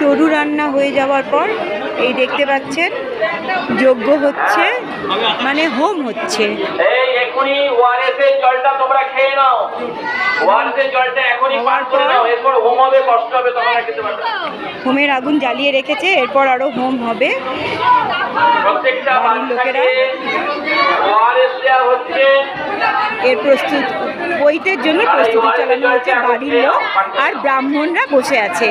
সরু রান্না হয়ে যাওয়ার পর এই দেখতে পাচ্ছেন যজ্ঞ হচ্ছে, মানে হোম হচ্ছে। এই এখনি ওয়ারেসের জলটা তোমরা খেয়ে নাও, ওয়ারেসের জলটা এখনি পান করে নাও, এরপর হোম হবে, কষ্ট হবে, তোমরা খেতে পারবে। হোমের আগুন জ্বালিয়ে রেখেছে, এরপর আরো হোম হবে। প্রত্যেকটা বাড়ির লোকেরা ওয়ারেস দেওয়া হচ্ছে, এর বইতের জন্য প্রস্তুতি চালানো হচ্ছে। বাড়ির লোক আর ব্রাহ্মণরা বসে আছে।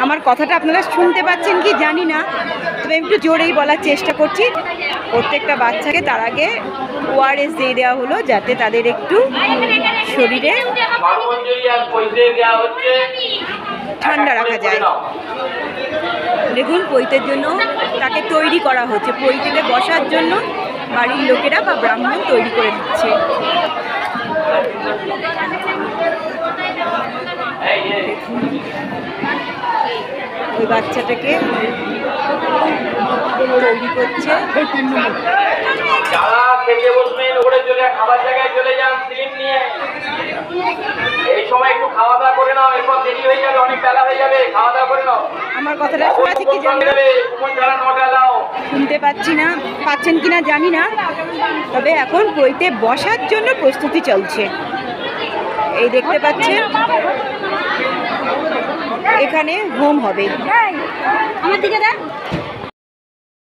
আমার কথাটা আপনারা শুনতে পাচ্ছেন কি জানি না, তবে একটু জোরেই বলার চেষ্টা করছি। প্রত্যেকটা বাচ্চাকে তার আগে ওআরএস দিয়ে দেওয়া হলো, যাতে তাদের একটু শরীরে ঠান্ডা রাখা যায়। দেখুন পৈতের জন্য তাকে তৈরি করা হচ্ছে, পৈতেতে বসার জন্য বাড়ির লোকেরা বা ব্রাহ্মণ তৈরি করে দিচ্ছে। ওই বাচ্চাটাকে তৈরি করছে। যারা খেতে বসবেন ওখানে চলে খাবার জায়গায় চলে যান স্লিপ নিয়ে। এই সময় একটু খাওয়া দাওয়া করে নাও, এরপর দেরি হয়ে যাবে, অনেক বেলা হয়ে যাবে, খাওয়া দাওয়া করে নাও। আমার কথাটা শোনাচ্ছে কি জানি না, শুনতে পাচ্ছেন কিনা জানি না, তবে এখন বইতে বসার জন্য প্রস্তুতি চলছে। এই দেখতে পাচ্ছেন এখানে হোম হবে। আমার দিকে দেখ।